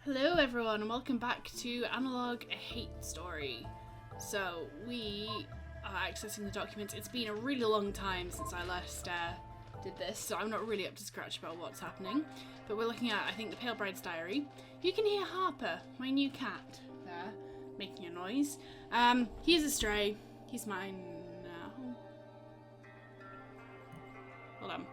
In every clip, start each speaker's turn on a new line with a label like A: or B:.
A: Hello everyone and welcome back to Analogue, a hate story. So we are accessing the documents. It's been a really long time since I last did this, so I'm not really up to scratch about what's happening. But we're looking at, I think, the Pale Bride's diary. You can hear Harper, my new cat, there, making a noise. He's a stray. He's mine now. Hold on.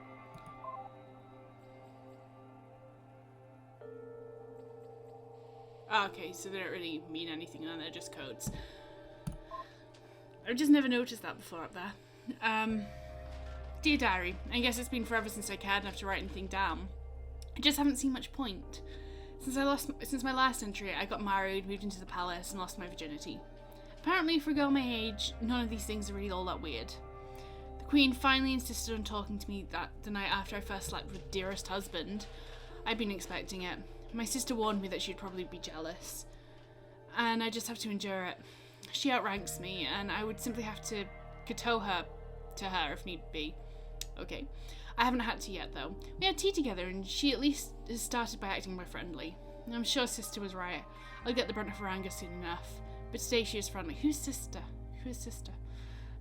A: Okay, so they don't really mean anything and they're just codes. I've just never noticed that before up there. Dear Diary, I guess it's been forever since I cared enough to write anything down. I just haven't seen much point. Since my last entry, I got married, moved into the palace, and lost my virginity. Apparently, for a girl my age, none of these things are really all that weird. The Queen finally insisted on talking to me the night after I first slept with dearest husband. I'd been expecting it. My sister warned me that she'd probably be jealous. And I just have to endure it. She outranks me, and I would simply have to kowtow her to her if need be. Okay. I haven't had to yet, though. We had tea together, and she at least has started by acting more friendly. I'm sure sister was right. I'll get the brunt of her anger soon enough. But today she is friendly. Who's sister? Who is sister?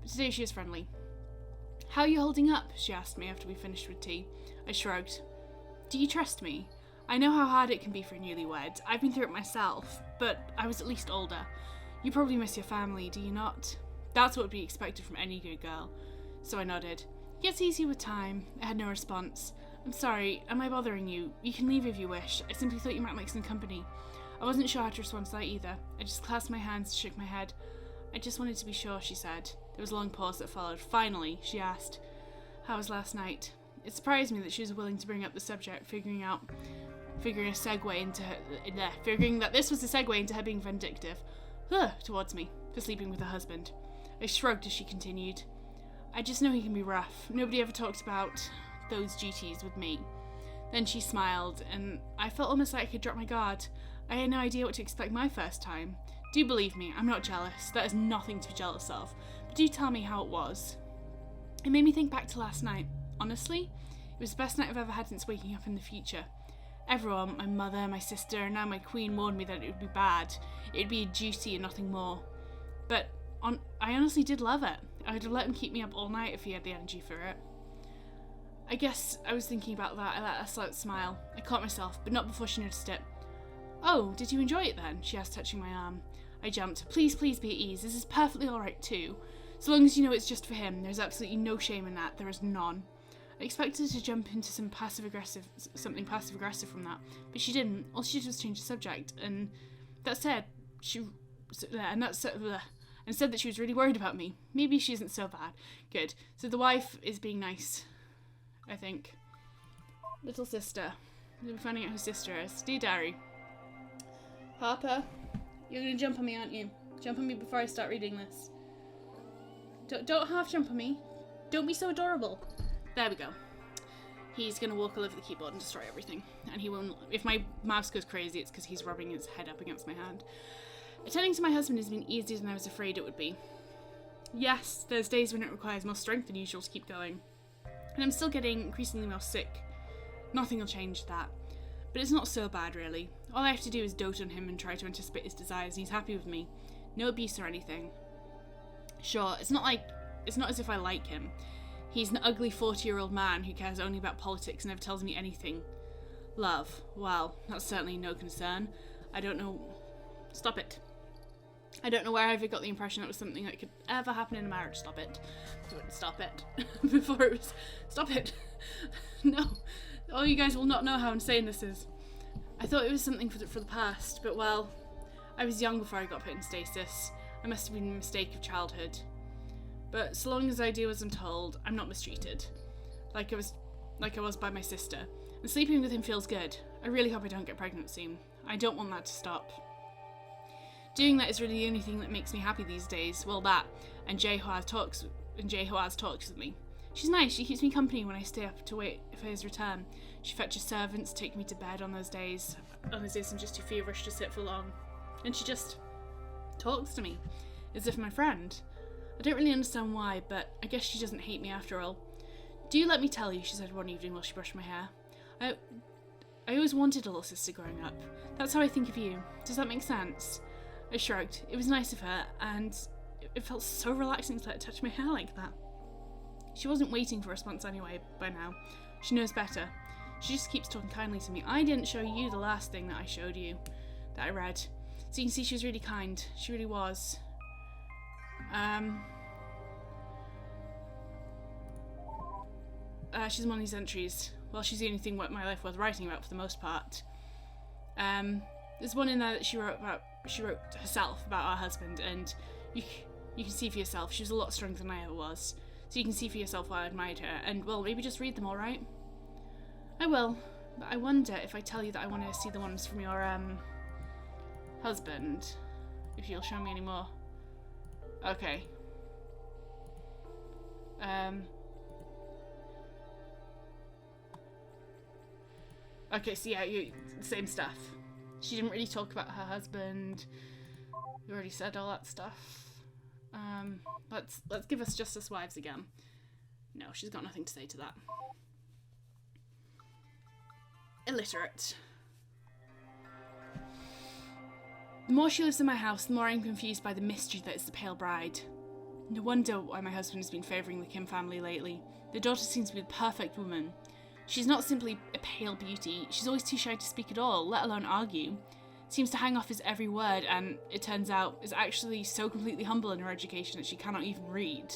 A: But today she is friendly. How are you holding up? She asked me after we finished with tea. I shrugged. Do you trust me? I know how hard it can be for newlyweds. I've been through it myself, but I was at least older. You probably miss your family, do you not? That's what would be expected from any good girl. So I nodded. It gets easier with time. I had no response. I'm sorry, am I bothering you? You can leave if you wish. I simply thought you might like some company. I wasn't sure how to respond to that either. I just clasped my hands and shook my head. I just wanted to be sure, she said. There was a long pause that followed. Finally, she asked, how was last night? It surprised me that she was willing to bring up the subject, figuring that this was a segue into her being vindictive towards me for sleeping with her husband. I shrugged as she continued. I just know he can be rough. Nobody ever talked about those duties with me. Then she smiled, and I felt almost like I could drop my guard. I had no idea what to expect my first time. Do believe me, I'm not jealous. That is nothing to be jealous of. But do tell me how it was. It made me think back to last night. Honestly, it was the best night I've ever had since waking up in the future. Everyone, my mother, my sister, and now my queen warned me that it would be bad. It would be a duty and nothing more. But I honestly did love it. I would have let him keep me up all night if he had the energy for it. I guess I was thinking about that. I let a slight smile. I caught myself, but not before she noticed it. Oh, did you enjoy it then? She asked, touching my arm. I jumped. Please be at ease. This is perfectly alright too. So long as you know it's just for him, there's absolutely no shame in that. There is none. I expected to jump into something passive-aggressive from that, but she didn't. All she did was change the subject, and said that she was really worried about me. Maybe she isn't so bad. Good. So the wife is being nice, I think. Little sister. We'll be finding out who sister is. Dear Diary. Harper, you're gonna jump on me, aren't you? Jump on me before I start reading this. Don't half jump on me. Don't be so adorable. There we go. He's going to walk all over the keyboard and destroy everything. And he won't. If my mouse goes crazy, it's because he's rubbing his head up against my hand. Attending to my husband has been easier than I was afraid it would be. Yes, there's days when it requires more strength than usual to keep going. And I'm still getting increasingly more sick. Nothing will change that. But it's not so bad, really. All I have to do is dote on him and try to anticipate his desires, and he's happy with me. No abuse or anything. Sure, it's not as if I like him. He's an ugly 40-year-old man who cares only about politics and never tells me anything. Love. Well, that's certainly no concern. I don't know... Stop it. I don't know where I ever got the impression that was something that could ever happen in a marriage. Stop it. Stop it. Before it was... Stop it. No. All you guys will not know how insane this is. I thought it was something for the past, but well... I was young before I got put in stasis. I must have been a mistake of childhood. But so long as I do as I'm told, I'm not mistreated. Like I was by my sister. And sleeping with him feels good. I really hope I don't get pregnant soon. I don't want that to stop. Doing that is really the only thing that makes me happy these days. Well, that, and Jay Hoaz talks with me. She's nice, she keeps me company when I stay up to wait for his return. She fetches servants, take me to bed on those days. On those days I'm just too feverish to sit for long. And she just talks to me, as if I'm my friend. I don't really understand why, but I guess she doesn't hate me after all. Do let me tell you, she said one evening while she brushed my hair. I always wanted a little sister growing up. That's how I think of you. Does that make sense? I shrugged. It was nice of her, and it felt so relaxing to let her touch my hair like that. She wasn't waiting for a response anyway, by now. She knows better. She just keeps talking kindly to me. I didn't show you the last thing that I showed you, that I read. So you can see she was really kind. She really was. She's one of these entries. Well, she's the only thing worth my life worth writing about for the most part. There's one in there that she wrote herself about our husband, and you can see for yourself. She was a lot stronger than I ever was. So you can see for yourself why I admired her. And, well, maybe just read them, alright? I will. But I wonder if I tell you that I want to see the ones from your, husband. If you'll show me any more. Okay. Okay, so yeah, same stuff. She didn't really talk about her husband. We already said all that stuff. Let's give us Justice Wives again. No, she's got nothing to say to that. Illiterate. The more she lives in my house, the more I'm confused by the mystery that is the Pale Bride. No wonder why my husband has been favouring the Kim family lately. The daughter seems to be the perfect woman. She's not simply a pale beauty, she's always too shy to speak at all, let alone argue. Seems to hang off his every word, and it turns out is actually so completely humble in her education that she cannot even read.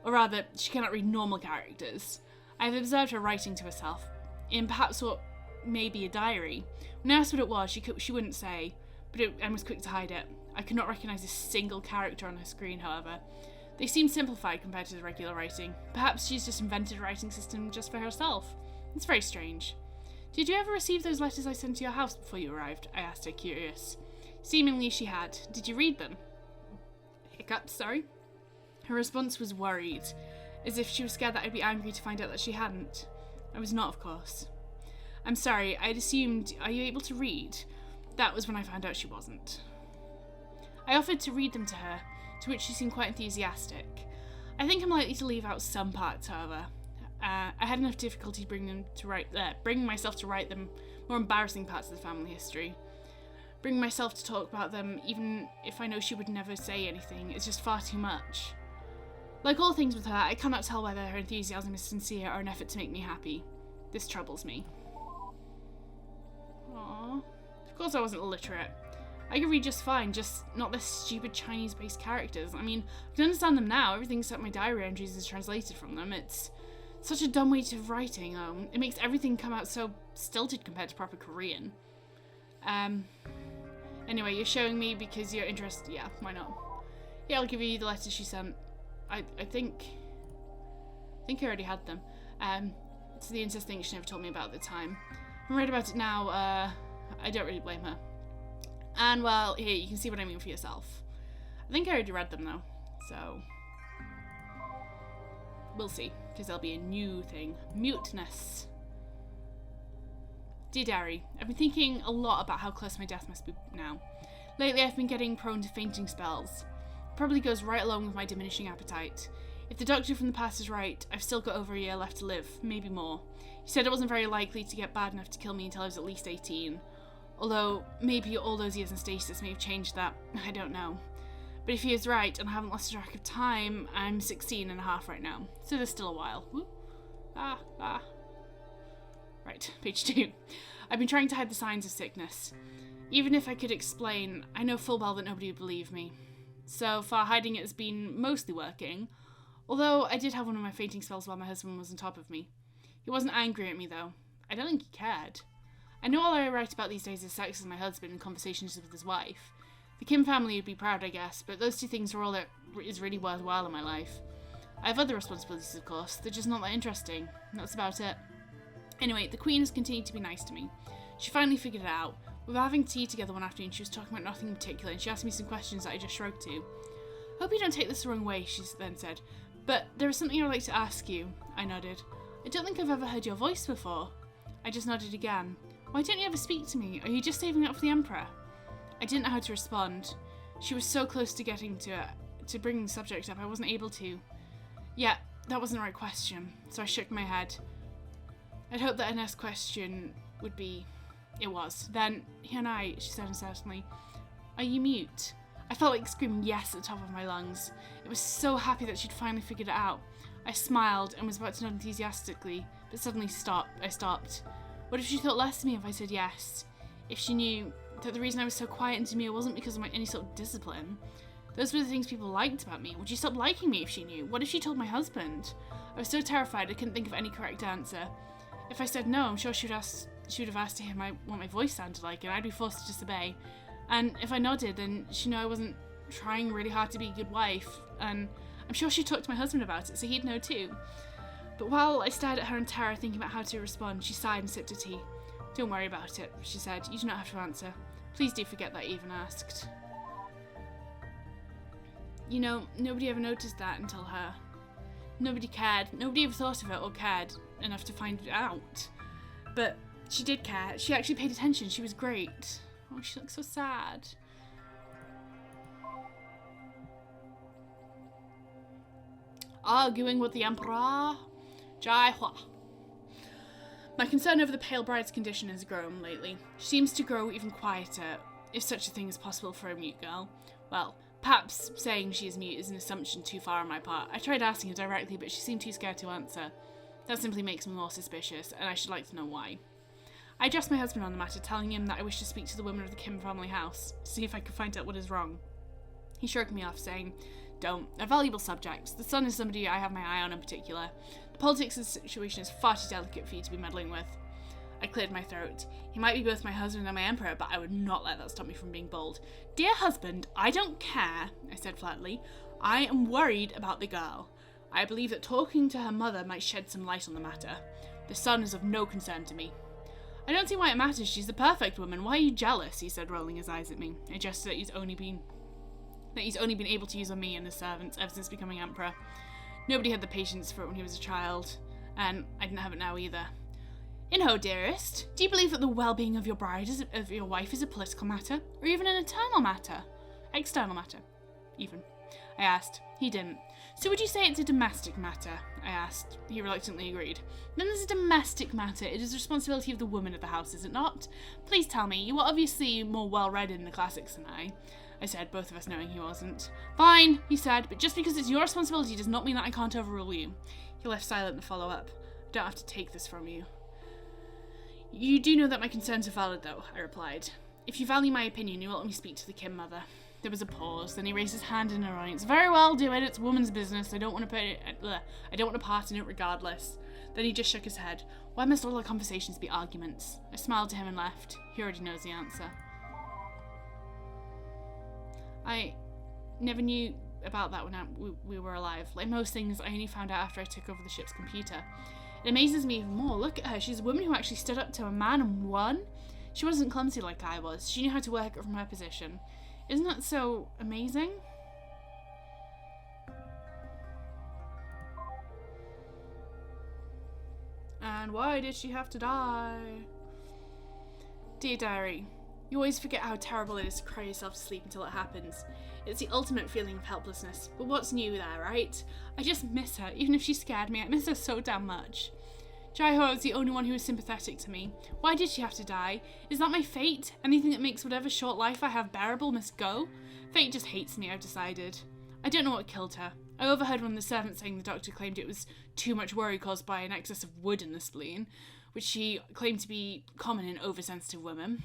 A: Or rather, she cannot read normal characters. I have observed her writing to herself, in perhaps what may be a diary. When I asked what it was, she wouldn't say, but I was quick to hide it. I could not recognise a single character on her screen, however. They seem simplified compared to the regular writing. Perhaps she's just invented a writing system just for herself. It's very strange. Did you ever receive those letters I sent to your house before you arrived? I asked her, curious. Seemingly she had. Did you read them? Hiccups, sorry. Her response was worried, as if she was scared that I'd be angry to find out that she hadn't. I was not, of course. I'm sorry, I'd assumed, are you able to read? That was when I found out she wasn't. I offered to read them to her, to which she seemed quite enthusiastic. I think I'm likely to leave out some parts, however. I had enough difficulty bringing myself to write them more embarrassing parts of the family history. Bringing myself to talk about them, even if I know she would never say anything, is just far too much. Like all things with her, I cannot tell whether her enthusiasm is sincere or an effort to make me happy. This troubles me. Aww. Of course I wasn't illiterate. I could read just fine, just not the stupid Chinese-based characters. I mean, I can understand them now. Everything except my diary entries is translated from them. It's such a dumb way of writing. It makes everything come out so stilted compared to proper Korean. Anyway, you're showing me because you're interested. Yeah, why not? Yeah, I'll give you the letters she sent. I think I already had them. It's the incest thing she never told me about at the time. I'm read about it now. I don't really blame her. And, well, here, you can see what I mean for yourself. I think I already read them, though. So, we'll see. Because there'll be a new thing. Muteness. Dear Diary, I've been thinking a lot about how close my death must be now. Lately, I've been getting prone to fainting spells. It probably goes right along with my diminishing appetite. If the doctor from the past is right, I've still got over a year left to live. Maybe more. He said it wasn't very likely to get bad enough to kill me until I was at least 18. Although, maybe all those years in stasis may have changed that. I don't know. But if he is right, and I haven't lost track of time, I'm 16 and a half right now. So there's still a while. Woo. Right, page 2. I've been trying to hide the signs of sickness. Even if I could explain, I know full well that nobody would believe me. So far, hiding it has been mostly working. Although, I did have one of my fainting spells while my husband was on top of me. He wasn't angry at me, though. I don't think he cared. I know all I write about these days is sex with my husband and conversations with his wife. The Kim family would be proud, I guess, but those two things are all that is really worthwhile in my life. I have other responsibilities, of course. They're just not that interesting. That's about it. Anyway, the Queen has continued to be nice to me. She finally figured it out. We were having tea together one afternoon, she was talking about nothing in particular, and she asked me some questions that I just shrugged to. Hope you don't take this the wrong way, she then said. But there is something I'd like to ask you. I nodded. I don't think I've ever heard your voice before. I just nodded again. Why don't you ever speak to me? Are you just saving up for the Emperor? I didn't know how to respond. She was so close to getting to bringing the subject up, I wasn't able to. Yeah, that wasn't the right question, so I shook my head. I'd hoped that a next question would be... It was. Then, Hionai, she said uncertainly, are you mute? I felt like screaming yes at the top of my lungs. I was so happy that she'd finally figured it out. I smiled and was about to nod enthusiastically, but suddenly I stopped. What if she thought less of me if I said yes? If she knew that the reason I was so quiet and demure wasn't because of any sort of discipline? Those were the things people liked about me. Would she stop liking me if she knew? What if she told my husband? I was so terrified I couldn't think of any correct answer. If I said no, I'm sure she would have asked to hear what my voice sounded like, and I'd be forced to disobey. And if I nodded, then she'd know I wasn't trying really hard to be a good wife, and I'm sure she'd talk to my husband about it, so he'd know too. But while I stared at her in terror, thinking about how to respond, she sighed and sipped her tea. Don't worry about it, she said. You do not have to answer. Please do forget that I even asked. You know, nobody ever noticed that until her. Nobody cared. Nobody ever thought of it or cared enough to find it out. But she did care. She actually paid attention. She was great. Oh, she looks so sad. Arguing with the Emperor. Jai Hua. My concern over the pale bride's condition has grown lately. She seems to grow even quieter, if such a thing is possible for a mute girl. Well, perhaps saying she is mute is an assumption too far on my part. I tried asking her directly, but she seemed too scared to answer. That simply makes me more suspicious, and I should like to know why. I addressed my husband on the matter, telling him that I wished to speak to the women of the Kim family house, to see if I could find out what is wrong. He shrugged me off, saying, Don't. They're valuable subjects. The son is somebody I have my eye on in particular. The politics of the situation is far too delicate for you to be meddling with. I cleared my throat. He might be both my husband and my emperor, but I would not let that stop me from being bold. Dear husband, I don't care, I said flatly. I am worried about the girl. I believe that talking to her mother might shed some light on the matter. The son is of no concern to me. I don't see why it matters. She's the perfect woman. Why are you jealous? He said, rolling his eyes at me. I gestured that he's only been able to use on me and his servants ever since becoming emperor. Nobody had the patience for it when he was a child, and I didn't have it now either. Inho, dearest, do you believe that the well-being of your wife is a political matter, or even an eternal matter? External matter, even. I asked. He didn't. So would you say it's a domestic matter? I asked. He reluctantly agreed. Then there's a domestic matter. It is the responsibility of the woman of the house, is it not? Please tell me. You are obviously more well-read in the classics than I said, both of us knowing he wasn't. Fine, he said, but just because it's your responsibility does not mean that I can't overrule you. He left silent and followed up. I don't have to take this from you. You do know that my concerns are valid, though, I replied. If you value my opinion, you will let me speak to the Kim mother. There was a pause, then he raised his hand in annoyance. Very well, do it. It's a woman's business. I don't want to part in it regardless. Then he just shook his head. Why must all our conversations be arguments? I smiled to him and left. He already knows the answer. I never knew about that when we were alive. Like most things, I only found out after I took over the ship's computer. It amazes me even more. Look at her. She's a woman who actually stood up to a man and won. She wasn't clumsy like I was. She knew how to work it from her position. Isn't that so amazing? And why did she have to die? Dear diary, you always forget how terrible it is to cry yourself to sleep until it happens. It's the ultimate feeling of helplessness. But what's new there, right? I just miss her. Even if she scared me, I miss her so damn much. Jaiho was the only one who was sympathetic to me. Why did she have to die? Is that my fate? Anything that makes whatever short life I have bearable must go? Fate just hates me, I've decided. I don't know what killed her. I overheard one of the servants saying the doctor claimed it was too much worry caused by an excess of wood in the spleen, which she claimed to be common in oversensitive women.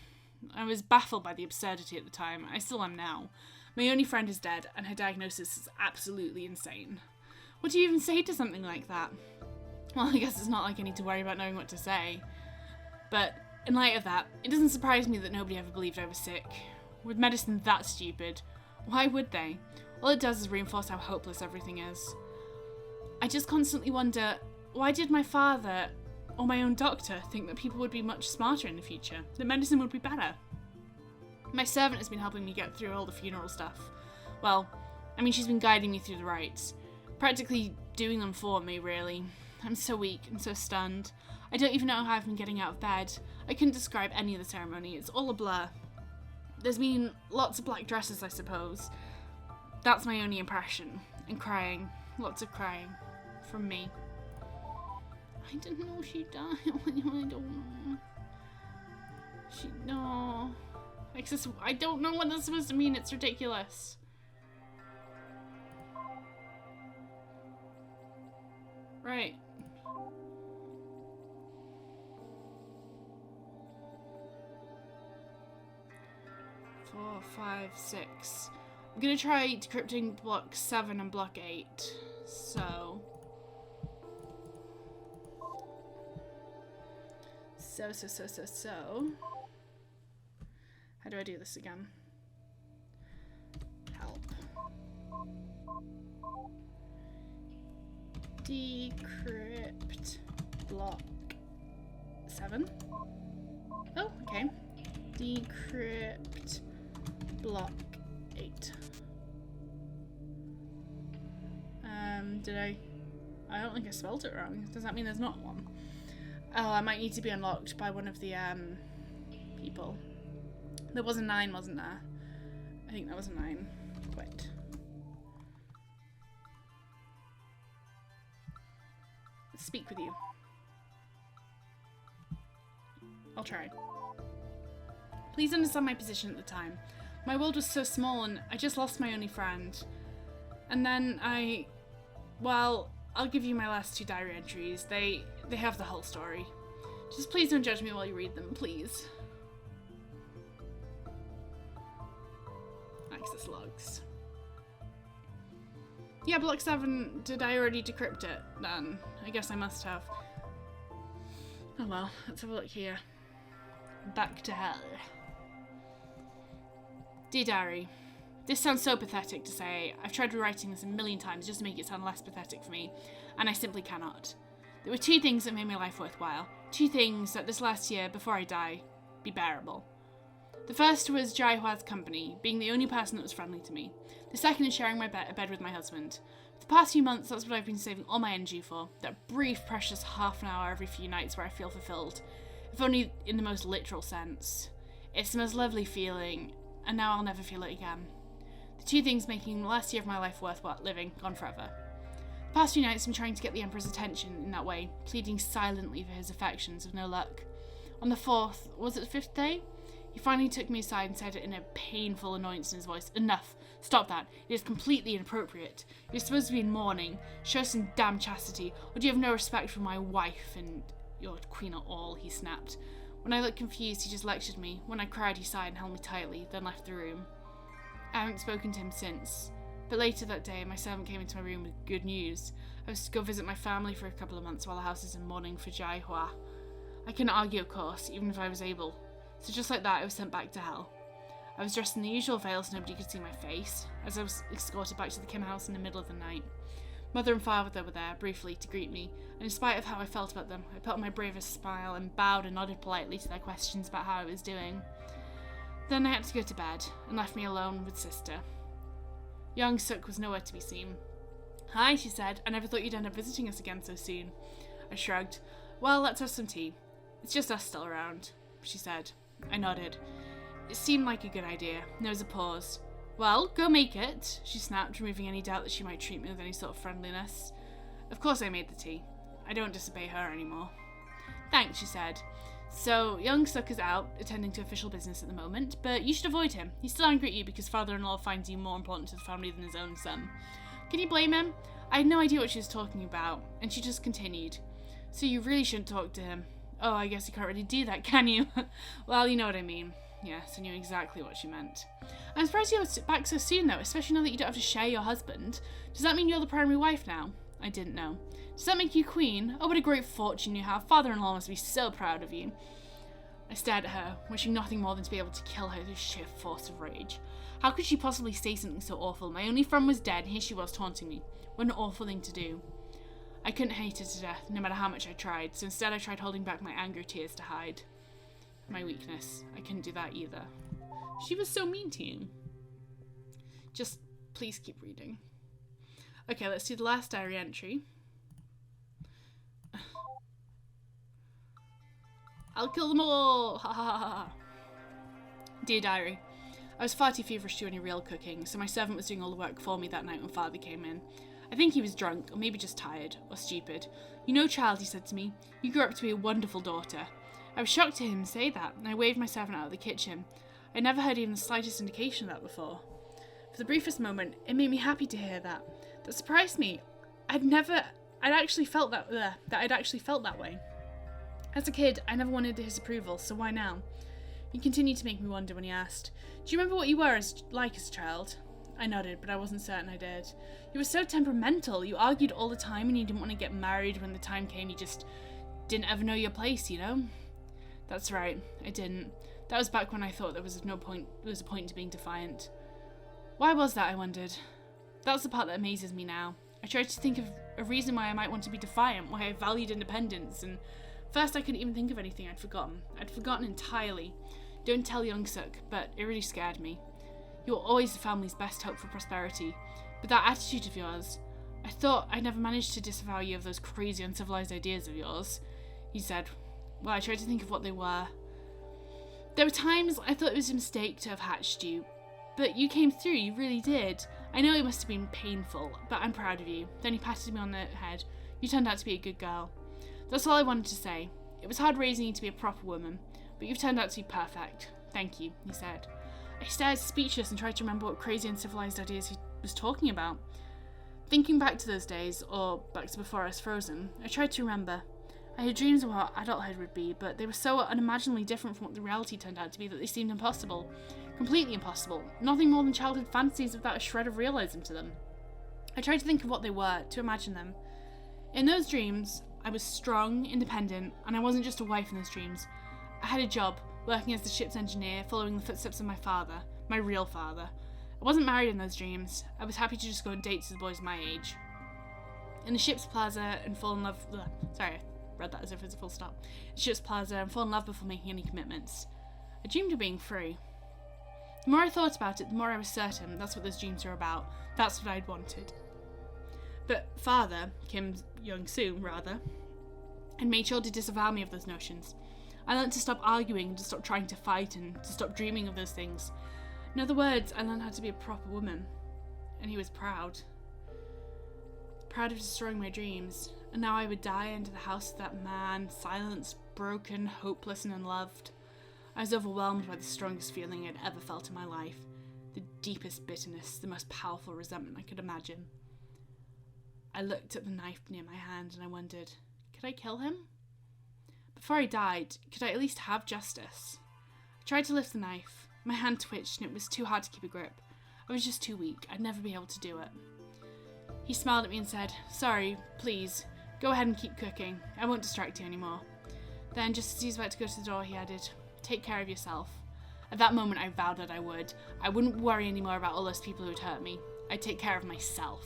A: I was baffled by the absurdity at the time. I still am now. My only friend is dead, and her diagnosis is absolutely insane. What do you even say to something like that? Well, I guess it's not like I need to worry about knowing what to say. But in light of that, it doesn't surprise me that nobody ever believed I was sick. With medicine that stupid, why would they? All it does is reinforce how hopeless everything is. I just constantly wonder, why did my father, or my own doctor, think that people would be much smarter in the future? That medicine would be better? My servant has been helping me get through all the funeral stuff. Well, I mean, she's been guiding me through the rites. Practically doing them for me, really. I'm so weak and so stunned. I don't even know how I've been getting out of bed. I couldn't describe any of the ceremony. It's all a blur. There's been lots of black dresses, I suppose. That's my only impression. And crying. Lots of crying. From me. I didn't know she died. I don't know. No. I don't know what that's supposed to mean. It's ridiculous. Right. Four, 5, 6. I'm gonna try decrypting block 7 and block 8. So. How do I do this again? Help. Decrypt block 7. Oh, okay. Decrypt block 8. I don't think I spelled it wrong. Does that mean there's not one? Oh, I might need to be unlocked by one of the people. There was a 9, wasn't there? I think that was a 9. Quit. Let's speak with you. I'll try. Please understand my position at the time. My world was so small and I just lost my only friend. And then well, I'll give you my last 2 diary entries. They have the whole story. Just please don't judge me while you read them, please. Access logs. Yeah, block 7, did I already decrypt it then? I guess I must have. Oh well, let's have a look here. Back to hell. Dear Diary, this sounds so pathetic to say. I've tried rewriting this a million times just to make it sound less pathetic for me, and I simply cannot. There were 2 things that made my life worthwhile. 2 things that this last year, before I die, be bearable. The first was Jai Hua's company, being the only person that was friendly to me. The second is sharing a bed with my husband. For the past few months, that's what I've been saving all my energy for. That brief, precious half an hour every few nights where I feel fulfilled. If only in the most literal sense. It's the most lovely feeling, and now I'll never feel it again. The 2 things making the last year of my life worth living, gone forever. The past few nights I've been trying to get the Emperor's attention in that way, pleading silently for his affections with no luck. On the 4th, was it the 5th day? He finally took me aside and said it in a painful annoyance in his voice. Enough. Stop that. It is completely inappropriate. You're supposed to be in mourning. Show some damn chastity. Or do you have no respect for my wife and your queen at all? He snapped. When I looked confused, he just lectured me. When I cried, he sighed and held me tightly, then left the room. I haven't spoken to him since. But later that day, my servant came into my room with good news. I was to go visit my family for a couple of months while the house is in mourning for Jai Hua. I couldn't argue, of course, even if I was able. So just like that, I was sent back to hell. I was dressed in the usual veil so nobody could see my face, as I was escorted back to the Kim house in the middle of the night. Mother and father were there, briefly, to greet me, and in spite of how I felt about them, I put on my bravest smile and bowed and nodded politely to their questions about how I was doing. Then I had to go to bed, and left me alone with sister. Young Suk was nowhere to be seen. Hi, she said. I never thought you'd end up visiting us again so soon. I shrugged. Well, let's have some tea. It's just us still around, she said. I nodded. It seemed like a good idea. There was a pause. Well, go make it, she snapped, removing any doubt that she might treat me with any sort of friendliness. Of course I made the tea. I don't disobey her anymore. Thanks, she said. So, young Suk is out, attending to official business at the moment, but you should avoid him. He's still angry at you because father-in-law finds you more important to the family than his own son. Can you blame him? I had no idea what she was talking about, and she just continued. So you really shouldn't talk to him. Oh, I guess you can't really do that, can you? Well, you know what I mean. Yes, I knew exactly what she meant. I'm surprised you're back so soon, though, especially now that you don't have to share your husband. Does that mean you're the primary wife now? I didn't know. Does that make you queen? Oh, what a great fortune you have. Father-in-law must be so proud of you. I stared at her, wishing nothing more than to be able to kill her through sheer force of rage. How could she possibly say something so awful? My only friend was dead, and here she was taunting me. What an awful thing to do. I couldn't hate her to death, no matter how much I tried, so instead I tried holding back my anger tears to hide my weakness. I couldn't do that either. She was so mean to you. Just please keep reading. Okay, let's do the last diary entry. I'll kill them all! Ha ha ha ha. Dear diary, I was far too feverish to do any real cooking, so my servant was doing all the work for me that night when father came in. I think he was drunk, or maybe just tired, or stupid. You know, child, he said to me, you grew up to be a wonderful daughter. I was shocked to hear him say that, and I waved my servant out of the kitchen. I never heard even the slightest indication of that before. For the briefest moment, it made me happy to hear that. That surprised me. I'd actually felt that I'd actually felt that way. As a kid, I never wanted his approval, so why now? He continued to make me wonder when he asked, "Do you remember what you were like as a child?" I nodded, but I wasn't certain I did. You were so temperamental. You argued all the time and you didn't want to get married when the time came. You just didn't ever know your place, you know? That's right, I didn't. That was back when I thought there was a point to being defiant. Why was that, I wondered. That's the part that amazes me now. I tried to think of a reason why I might want to be defiant, why I valued independence, and first I couldn't even think of anything I'd forgotten. I'd forgotten entirely. Don't tell young Suk, but it really scared me. You're always the family's best hope for prosperity, but that attitude of yours, I thought I'd never managed to disavow you of those crazy, uncivilized ideas of yours. He said, well, I tried to think of what they were. There were times I thought it was a mistake to have hatched you, but you came through, you really did. I know it must have been painful, but I'm proud of you. Then he patted me on the head. You turned out to be a good girl. That's all I wanted to say. It was hard raising you to be a proper woman, but you've turned out to be perfect. Thank you, he said. I stared speechless and tried to remember what crazy uncivilized ideas he was talking about. Thinking back to those days, or back to before I was frozen, I tried to remember. I had dreams of what adulthood would be, but they were so unimaginably different from what the reality turned out to be that they seemed impossible. Completely impossible. Nothing more than childhood fantasies without a shred of realism to them. I tried to think of what they were, to imagine them. In those dreams, I was strong, independent, and I wasn't just a wife in those dreams. I had a job, working as the ship's engineer, following the footsteps of my father, my real father. I wasn't married in those dreams. I was happy to just go on dates with boys my age. In the ship's plaza and fall in love... Sorry, I read that as if it's a full stop. The ship's plaza and fall in love before making any commitments. I dreamed of being free. The more I thought about it, the more I was certain that's what those dreams were about. That's what I'd wanted. But father, Kim Young-soo, rather, had made sure to disavow me of those notions. I learned to stop arguing, to stop trying to fight, and to stop dreaming of those things. In other words, I learned how to be a proper woman. And he was proud. Proud of destroying my dreams. And now I would die into the house of that man, silenced, broken, hopeless, and unloved. I was overwhelmed by the strongest feeling I'd ever felt in my life. The deepest bitterness, the most powerful resentment I could imagine. I looked at the knife near my hand and I wondered, could I kill him? Before I died, could I at least have justice? I tried to lift the knife. My hand twitched and it was too hard to keep a grip. I was just too weak. I'd never be able to do it. He smiled at me and said, sorry, please, go ahead and keep cooking. I won't distract you anymore. Then, just as he was about to go to the door, he added, take care of yourself. At that moment, I vowed that I would. I wouldn't worry anymore about all those people who'd hurt me. I'd take care of myself.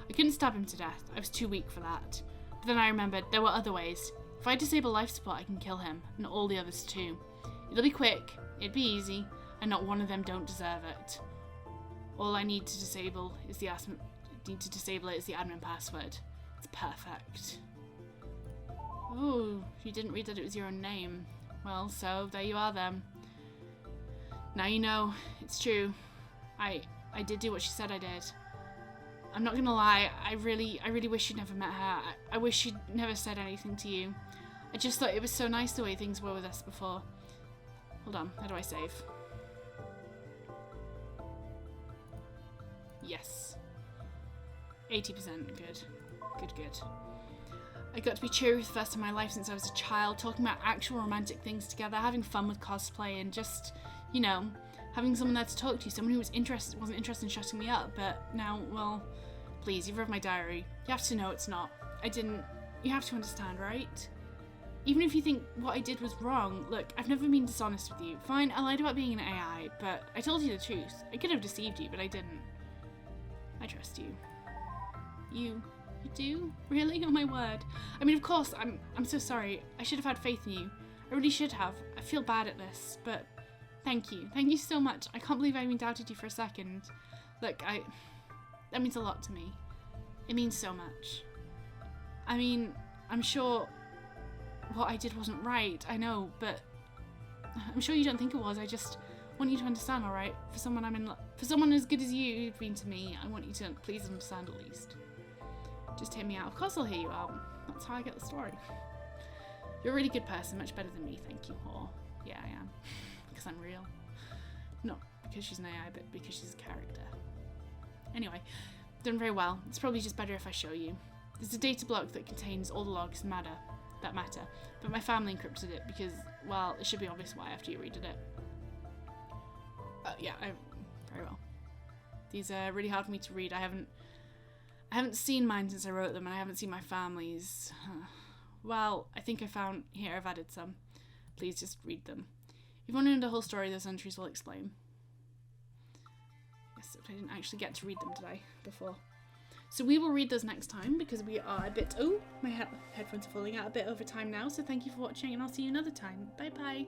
A: I couldn't stab him to death. I was too weak for that. But then I remembered there were other ways. If I disable life support, I can kill him, and all the others too. It'll be quick, it'd be easy, and not one of them don't deserve it. All I need to disable is the admin password. It's perfect. Oh, you didn't read that it was your own name. Well, so there you are then. Now you know, it's true. I did do what she said I did. I'm not gonna lie, I really wish you'd never met her. I wish she'd never said anything to you. I just thought it was so nice the way things were with us before. Hold on, how do I save? Yes. 80%, good. Good. I got to be cheery for the first time in my life since I was a child, talking about actual romantic things together, having fun with cosplay, and just, you know, having someone there to talk to, someone who wasn't interested in shutting me up, but now, well, please, you've read my diary. You have to know it's not. You have to understand, right? Even if you think what I did was wrong, look, I've never been dishonest with you. Fine, I lied about being an AI, but I told you the truth. I could have deceived you, but I didn't. I trust you. You do? Really? Oh my word. I mean, of course, I'm so sorry. I should have had faith in you. I really should have. I feel bad at this, but thank you. Thank you so much. I can't believe I even doubted you for a second. Look, that means a lot to me. It means so much. I mean, I'm sure what I did wasn't right, I know, but I'm sure you don't think it was. I just want you to understand, alright? For someone as good as you've been to me, I want you to please understand at least. Just hear me out. Of course I'll hear you out. That's how I get the story. You're a really good person, much better than me, thank you. Oh, yeah, I am. Because I'm real. Not because she's an AI, but because she's a character. Anyway, done very well. It's probably just better if I show you. There's a data block that contains all the logs that matter, but my family encrypted it because, well, it should be obvious why after you read it. Yeah, very well. These are really hard for me to read. I haven't seen mine since I wrote them, and I haven't seen my family's. Well, I think I found... Here, I've added some. Please just read them. If you want to know the whole story, those entries will explain. Yes, I didn't actually get to read them, did I, before? So we will read those next time, because we are a bit... Oh, my headphones are falling out a bit over time now, so thank you for watching, and I'll see you another time. Bye-bye.